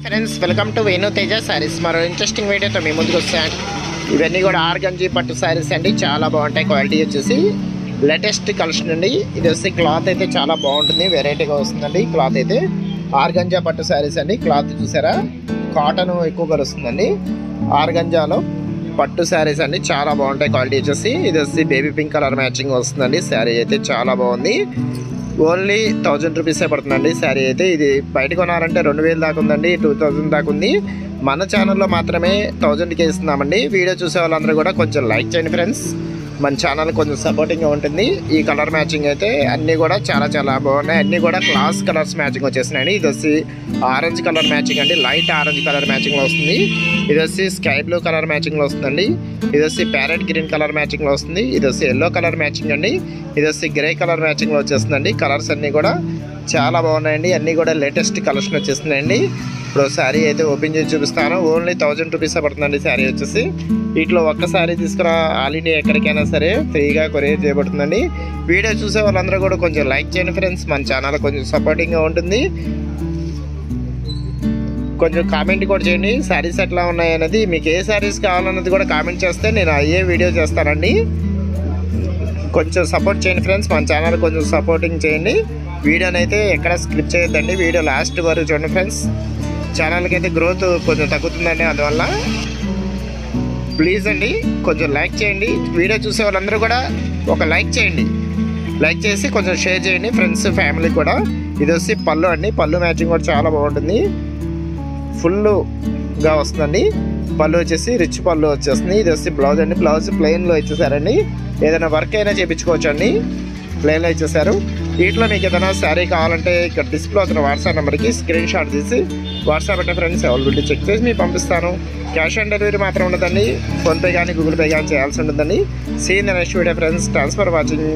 Friends welcome to Venu Teja saris. మరో interesting వీడియోతో మీ ముందుకు వస్తాను. ఇవన్నీ కూడా ఆర్గంజీ పట్టు సారీస్ అండి, చాలా బాగుంటాయి. క్వాలిటీ వచ్చేసి లేటెస్ట్ కలెక్షన్ అండి. ఇది వచ్చి క్లాత్ అయితే చాలా బాగుంటుంది, వెరైటీగా వస్తుందండి. క్లాత్ అయితే ఆర్గంజా పట్టు సారీస్ అండి. క్లాత్ చూసారా, కాటన్ ఎక్కువగా వస్తుందండి. ఆర్గంజాలో పట్టు శారీస్ అండి, చాలా బాగుంటాయి. క్వాలిటీ వచ్చేసి ఇది వచ్చి బేబీ పింక్ కలర్ మ్యాచింగ్ వస్తుందండి. శారీ అయితే చాలా బాగుంది. ఓన్లీ 1000 రూపీసే పడుతుందండి శారీ అయితే. ఇది బయట కొనాలంటే 2000 దాకా ఉందండి, 2000 దాకా ఉంది. మన ఛానల్లో మాత్రమే 1000కి ఇస్తున్నామండి. వీడియో చూసే వాళ్ళందరూ కూడా కొంచెం లైక్ చేయండి ఫ్రెండ్స్, మన ఛానల్ కొంచెం సపోర్టింగ్గా ఉంటుంది. ఈ కలర్ మ్యాచింగ్ అయితే అన్నీ కూడా చాలా బాగున్నాయి. అన్నీ కూడా క్లాస్ కలర్స్ మ్యాచింగ్ వచ్చేసినాయండి. ఇది వచ్చి ఆరెంజ్ కలర్ మ్యాచింగ్ అండి, లైట్ ఆరెంజ్ కలర్ మ్యాచింగ్లో వస్తుంది. ఇది వచ్చి స్కై బ్లూ కలర్ మ్యాచింగ్లో వస్తుందండి. ఇది వచ్చి ప్యారెట్ గ్రీన్ కలర్ మ్యాచింగ్లో వస్తుంది. ఇది వచ్చి ఎల్లో కలర్ మ్యాచింగ్ అండి. ఇది వచ్చి గ్రే కలర్ మ్యాచింగ్లో వచ్చేస్తుందండి. కలర్స్ అన్నీ కూడా చాలా బాగున్నాయండి. అన్నీ కూడా లేటెస్ట్ కలెక్షన్ వచ్చేస్తున్నాయండి. ఇప్పుడు శారీ అయితే ఓపెన్ చేసి చూపిస్తాను. ఓన్లీ 1000 రూపీసే పడుతుందండి శారీ వచ్చేసి. వీటిలో ఒక్క శారీ తీసుకురా ఆల్ ఇండియా ఎక్కడికైనా సరే ఫ్రీగా కొరియర్ చేయబడుతుందండి. వీడియో చూసే వాళ్ళందరూ కూడా కొంచెం లైక్ చేయండి ఫ్రెండ్స్, మన ఛానల్ కొంచెం సపోర్టింగ్గా ఉంటుంది. కొంచెం కామెంట్ కూడా చేయండి, శారీస్ ఎట్లా ఉన్నాయి అనేది. మీకు ఏ శారీస్ కావాలన్నది కూడా కామెంట్ చేస్తే నేను అయ్యే వీడియో చేస్తానండి. కొంచెం సపోర్ట్ చేయండి ఫ్రెండ్స్, మన ఛానల్ కొంచెం సపోర్టింగ్ చేయండి. వీడియోని అయితే ఎక్కడ స్క్రిప్ట్ చేయొద్దండి, వీడియో లాస్ట్ వరకు చూడండి ఫ్రెండ్స్. ఛానల్కి అయితే గ్రోత్ కొంచెం తగ్గుతుందండి, అందువల్ల ప్లీజ్ అండి కొంచెం లైక్ చేయండి. వీడియో చూసే వాళ్ళందరూ కూడా ఒక లైక్ చేయండి, లైక్ చేసి కొంచెం షేర్ చేయండి ఫ్రెండ్స్, ఫ్యామిలీ కూడా. ఇది వచ్చి పళ్ళు అండి, పళ్ళు మ్యాచింగ్ కూడా చాలా బాగుంటుంది, ఫుల్గా వస్తుందండి. పళ్ళు వచ్చేసి రిచ్ పళ్ళు వచ్చేస్తుంది. ఇది వచ్చి బ్లౌజ్ అండి, బ్లౌజ్ ప్లెయిన్లో ఇచ్చేసారండి. ఏదైనా వర్క్ అయినా చేయించుకోవచ్చు అండి, ప్లెయిన్లో ఇచ్చేసారు. వీటిలో మీకు ఏదైనా శారీ కావాలంటే ఇక్కడ డిస్ప్లే అవుతున్న వాట్సాప్ నెంబర్కి స్క్రీన్ షాట్ తీసి వాట్సాప్ అంటే ఫ్రెండ్స్ అవైలబిలిటీ చెక్ చేసి మీకు పంపిస్తాను. క్యాష్ ఆన్ డెలివరీ మాత్రం ఉండదండి, ఫోన్పే కానీ గూగుల్ పే కానీ చేయాల్సి ఉంటుందండి. See in the next video friends. Thanks for watching.